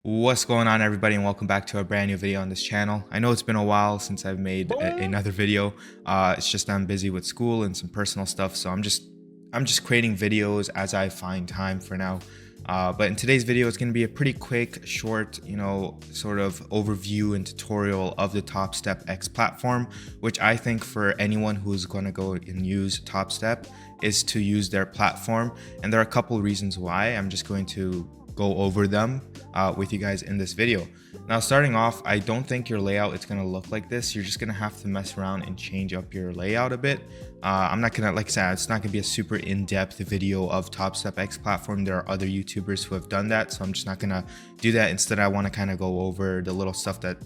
What's going on, everybody, and welcome back to a brand new video on this channel. I know it's been a while since I've made another video. It's just I'm busy with school and some personal stuff, so I'm just creating videos as I find time for now. But in today's video, it's going to be a pretty quick, short, sort of overview and tutorial of the TOPSTEPX platform, which I think for anyone who's going to go and use TOPSTEP is to use their platform. And there are a couple of reasons why. I'm just going to go over them with you guys in this video. Now, starting off, I don't think your layout is going to look like this. You're just going to have to mess around and change up your layout a bit. I'm not going to, like I said, it's not going to be a super in-depth video of TOPSTEPX platform. There are other YouTubers who have done that, so I'm just not going to do that. Instead, I want to kind of go over the little stuff that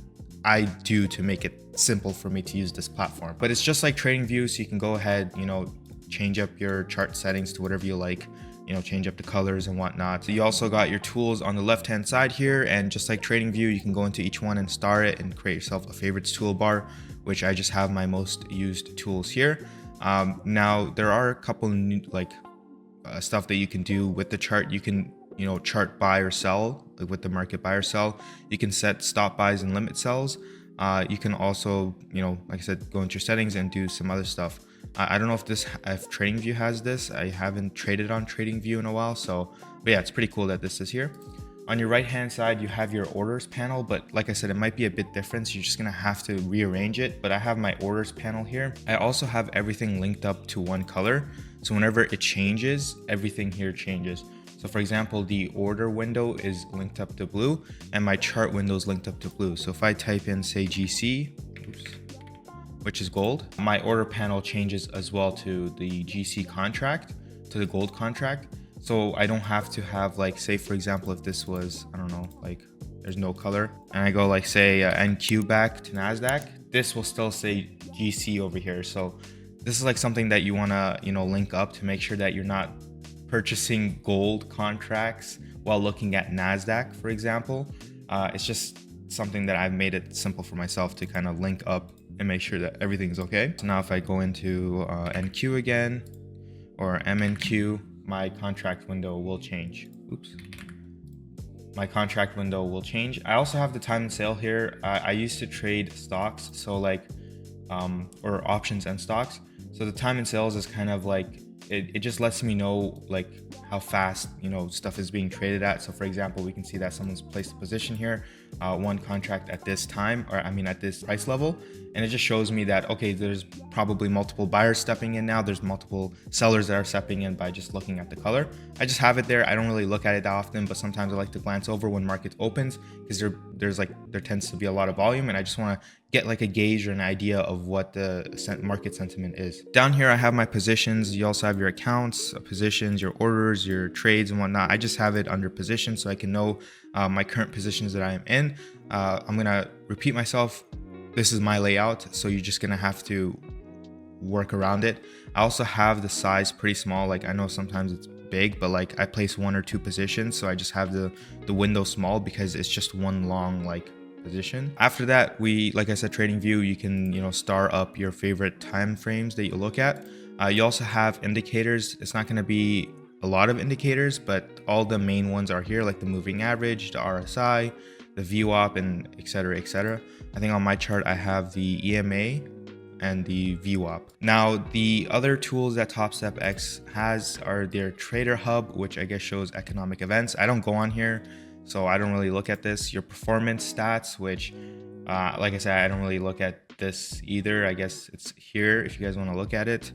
I do to make it simple for me to use this platform. But it's just like TradingView, so you can go ahead, change up your chart settings to whatever you like. Change up the colors and whatnot. So you also got your tools on the left hand side here, and just like TradingView, you can go into each one and star it and create yourself a favorites toolbar, which I just have my most used tools here. Now there are a couple new, stuff that you can do with the chart. You can chart buy or sell, like with the market buy or sell. You can set stop buys and limit sells. You can also like I said, go into your settings and do some other stuff. I don't know if TradingView has this. I haven't traded on TradingView in a while, but yeah, it's pretty cool that this is here. On your right hand side, you have your orders panel, but like I said, it might be a bit different, so you're just gonna have to rearrange it. But I have my orders panel here. I also have everything linked up to one color, so whenever it changes, everything here changes. So for example, the order window is linked up to blue, and my chart window is linked up to blue. So if I type in, say, GC, which is gold, my order panel changes as well to the GC contract, to the gold contract. So I don't have to have, like, say for example, if this was, I don't know, like there's no color, and I go like say NQ back to NASDAQ, this will still say GC over here. So this is like something that you want to link up to make sure that you're not purchasing gold contracts while looking at NASDAQ, for example. It's just something that I've made it simple for myself to kind of link up and make sure that everything's okay. So now if I go into NQ again or MNQ, my contract window will change. My contract window will change. I also have the time and sale here. I used to trade stocks, so like or options and stocks. So the time and sales is kind of like it just lets me know like how fast stuff is being traded at. So for example, we can see that someone's placed a position here, one contract at this time, or I mean at this price level, and it just shows me that okay, there's probably multiple buyers stepping in now, there's multiple sellers that are stepping in by just looking at the color. I just have it there. I don't really look at it that often, but sometimes I like to glance over when market opens, because there tends to be a lot of volume, and I just want to get like a gauge or an idea of what the market sentiment is. Down here I have my positions. You also have your accounts, positions, your orders, your trades and whatnot. I just have it under positions so I can know my current positions that I am in. I'm gonna repeat myself. This is my layout, so you're just gonna have to work around it. I also have the size pretty small. Like I know sometimes it's big, but like I place 1 or 2 positions, so I just have the window small because it's just one long position. After that, like I said, TradingView, you can star up your favorite time frames that you look at. You also have indicators. It's not going to be a lot of indicators, but all the main ones are here, like the moving average, the RSI, the VWAP, and etc, etc. I think on my chart I have the EMA and the VWAP. Now the other tools that TOPSTEPX has are their Trader Hub, which I guess shows economic events. I don't go on here, so I don't really look at this. Your performance stats, which like I said, I don't really look at this either. I guess it's here if you guys want to look at it.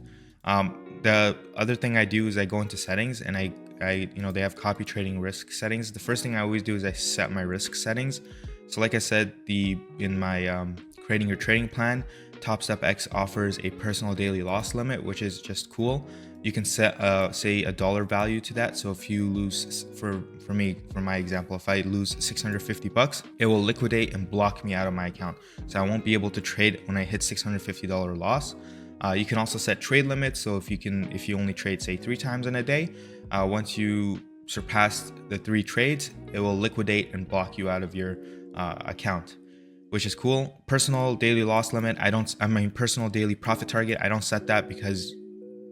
The other thing I do is I go into settings, and I they have copy trading risk settings. The first thing I always do is I set my risk settings. So like I said, in my creating your trading plan, TOPSTEPX offers a personal daily loss limit, which is just cool. You can set say a dollar value to that. So if you lose, for my example, if I lose 650 bucks, it will liquidate and block me out of my account, so I won't be able to trade when I hit $650 loss. You can also set trade limits. So if you only trade say 3 times in a day, once you surpass the 3 trades, it will liquidate and block you out of your account, which is cool. Personal daily loss limit, personal daily profit target, I don't set that because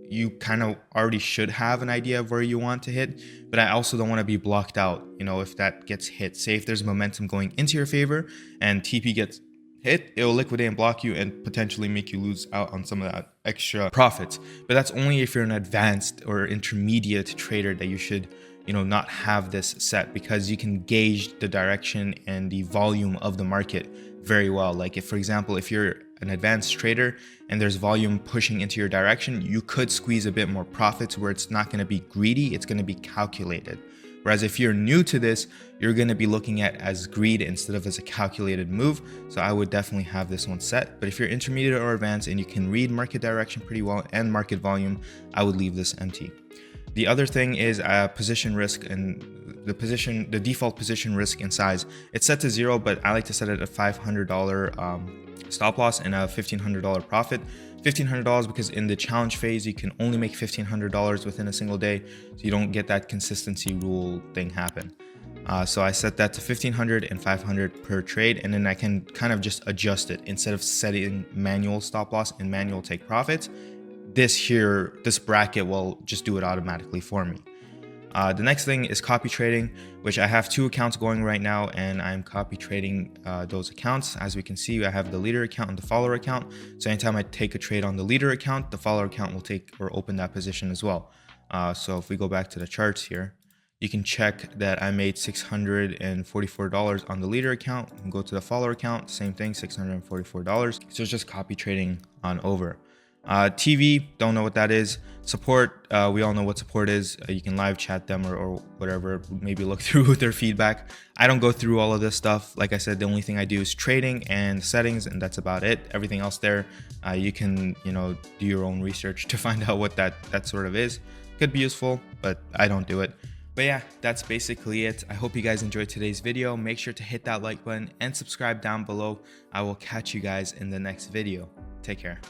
you kind of already should have an idea of where you want to hit, but I also don't want to be blocked out, if that gets hit. Say if there's momentum going into your favor and TP gets hit, it'll liquidate and block you and potentially make you lose out on some of that extra profits. But that's only if you're an advanced or intermediate trader that you should not have this set, because you can gauge the direction and the volume of the market very well. Like, if for example, if you're an advanced trader and there's volume pushing into your direction, you could squeeze a bit more profits where it's not going to be greedy, it's going to be calculated. Whereas if you're new to this, you're going to be looking at as greed instead of as a calculated move. So I would definitely have this one set. But if you're intermediate or advanced and you can read market direction pretty well and market volume, I would leave this empty. The other thing is position risk, and the default position risk and size. It's set to 0, but I like to set it at $500 stop loss and a $1,500 profit. $1,500 because in the challenge phase you can only make $1,500 within a single day, so you don't get that consistency rule thing happen. So I set that to $1,500 and $500 per trade, and then I can kind of just adjust it instead of setting manual stop loss and manual take profits. This bracket will just do it automatically for me. The next thing is copy trading, which I have 2 accounts going right now, and I'm copy trading those accounts. As we can see, I have the leader account and the follower account. So anytime I take a trade on the leader account, the follower account will take or open that position as well. So if we go back to the charts here, you can check that I made $644 on the leader account, and go to the follower account, same thing, $644. So it's just copy trading on over. TV, don't know what that is. Support, we all know what support is. You can live chat them or whatever, maybe look through their feedback. I don't go through all of this stuff. Like I said, the only thing I do is trading and settings, and that's about it. Everything else there, you can do your own research to find out what that sort of is. Could be useful, but I don't do it. But yeah, that's basically it. I hope you guys enjoyed today's video. Make sure to hit that like button and subscribe down below. I will catch you guys in the next video. Take care.